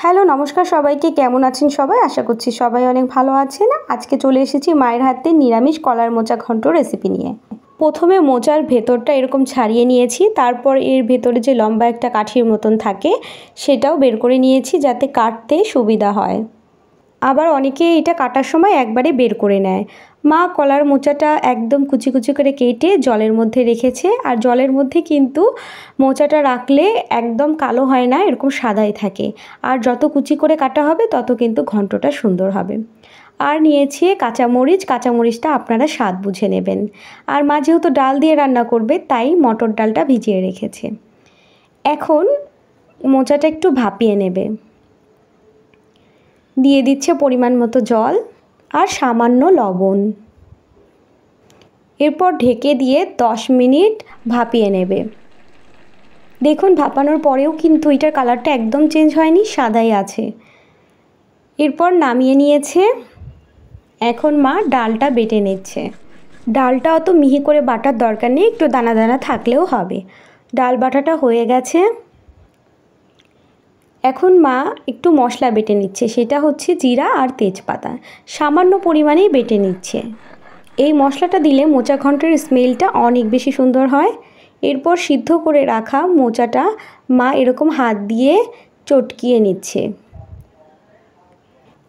Hello নমস্কার সবাইকে, কেমন আছেন সবাই? আশা করছি সবাই অনেক ভালো আছেন। আজকে চলে এসেছি মায়ের হাতে নিরামিষ কলার মোচা ঘন্ট রেসিপি নিয়ে। প্রথমে মোচার ভেতরটা এরকম ছাড়িয়ে নিয়েছি, তারপর এর ভেতরে যে লম্বা একটা কাঠির মতন থাকে সেটাও বের করে নিয়েছি যাতে কাটতে সুবিধা হয়। আবার অনেকে এটা কাটার সময় একবারে বের করে নেয়। মা কলার মোচাটা একদম কুচি কুচি করে কেটে জলের মধ্যে রেখেছে, আর জলের মধ্যে কিন্তু মোচাটা রাখলে একদম কালো হয় না, এরকম সাদাই থাকে। আর যত কুচি করে কাটা হবে তত কিন্তু ঘন্টটা সুন্দর হবে। আর নিয়েছি কাঁচামরিচ, কাঁচামরিচটা আপনারা স্বাদ বুঝে নেবেন। আর মা যেহেতু ডাল দিয়ে রান্না করবে তাই মটর ডালটা ভিজিয়ে রেখেছে। এখন মোচাটা একটু ভাপিয়ে নেবে। দিয়ে দিচ্ছে পরিমাণ মতো জল আর সামান্য লবণ। এরপর ঢেকে দিয়ে 10 মিনিট ভাপিয়ে নেবে। দেখুন ভাপানোর পরেও কিন্তু এটার কালারটা একদম চেঞ্জ হয়নি, সাদাই আছে। এরপর নামিয়ে নিয়েছে। এখন মা ডালটা বেটে নিচ্ছে। ডালটা অত মিহি করে বাটার দরকার নেই, একটু দানা দানা থাকলেও হবে। ডাল বাটাটা হয়ে গেছে। এখন মা একটু মশলা বেটে নিচ্ছে, সেটা হচ্ছে জিরা আর তেজপাতা, সামান্য পরিমাণেই বেটে নিচ্ছে। এই মশলাটা দিলে মোচা ঘন্টের স্মেলটা অনেক বেশি সুন্দর হয়। এরপর সিদ্ধ করে রাখা মোচাটা মা এরকম হাত দিয়ে চটকিয়ে নিচ্ছে।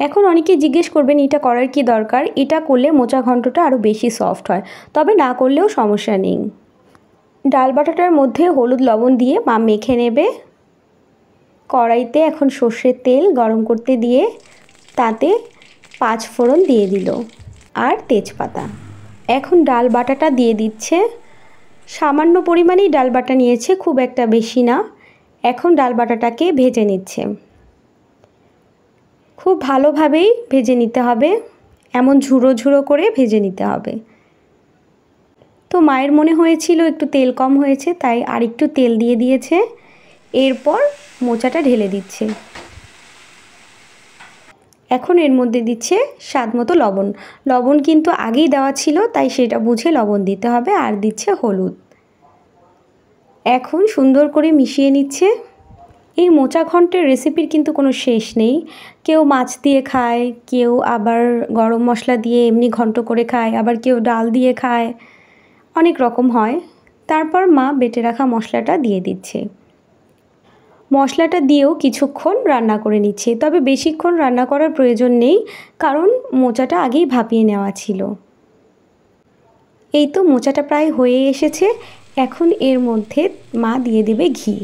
এখন অনেকে জিজ্ঞেস করবেন এটা করার কি দরকার? এটা করলে মোচা ঘন্টটা আরও বেশি সফট হয়, তবে না করলেও সমস্যা নেই। ডাল বাটাটার মধ্যে হলুদ লবণ দিয়ে মা মেখে নেবে। কড়াইতে এখন সর্ষের তেল গরম করতে দিয়ে তাতে 5 ফোড়ন দিয়ে দিল আর তেজপাতা। এখন ডাল বাটাটা দিয়ে দিচ্ছে। সামান্য পরিমাণেই ডাল বাটা নিয়েছে, খুব একটা বেশি না। এখন ডাল বাটাটাকে ভেজে নিচ্ছে। খুব ভালোভাবেই ভেজে নিতে হবে, এমন ঝুড়ো ঝুড়ো করে ভেজে নিতে হবে। তো মায়ের মনে হয়েছিল একটু তেল কম হয়েছে, তাই আর একটু তেল দিয়ে দিয়েছে। এরপর মোচাটা ঢেলে দিচ্ছে। এখন এর মধ্যে দিচ্ছে স্বাদ মতো লবণ। লবণ কিন্তু আগেই দেওয়া ছিল, তাই সেটা বুঝে লবণ দিতে হবে। আর দিচ্ছে হলুদ। এখন সুন্দর করে মিশিয়ে নিচ্ছে। এই মোচা ঘন্টের রেসিপির কিন্তু কোনো শেষ নেই। কেউ মাছ দিয়ে খায়, কেউ আবার গরম মশলা দিয়ে এমনি ঘন্ট করে খায়, আবার কেউ ডাল দিয়ে খায়, অনেক রকম হয়। তারপর মা বেটে রাখা মশলাটা দিয়ে দিচ্ছে। মশলাটা দিয়েও কিছুক্ষণ রান্না করে নিচ্ছে, তবে বেশিক্ষণ রান্না করার প্রয়োজন নেই, কারণ মোচাটা আগেই ভাপিয়ে নেওয়া ছিল। এই তো মোচাটা প্রায় হয়ে এসেছে। এখন এর মধ্যে মা দিয়ে দেবে ঘি।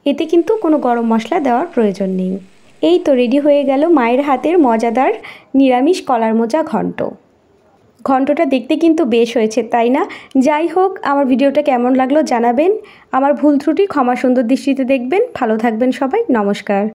এতে কিন্তু কোনো গরম মশলা দেওয়ার প্রয়োজন নেই। এই তো রেডি হয়ে গেল মায়ের হাতের মজাদার নিরামিষ কলার মোচা ঘন্ট। ঘন্টটা দেখতে কিন্তু বেশ হয়েছে, তাই না? যাই হোক, আমার ভিডিওটা কেমন লাগলো জানাবেন। আমার ভুল ত্রুটি ক্ষমা সুন্দর দৃষ্টিতে দেখবেন। ভালো থাকবেন সবাই। নমস্কার।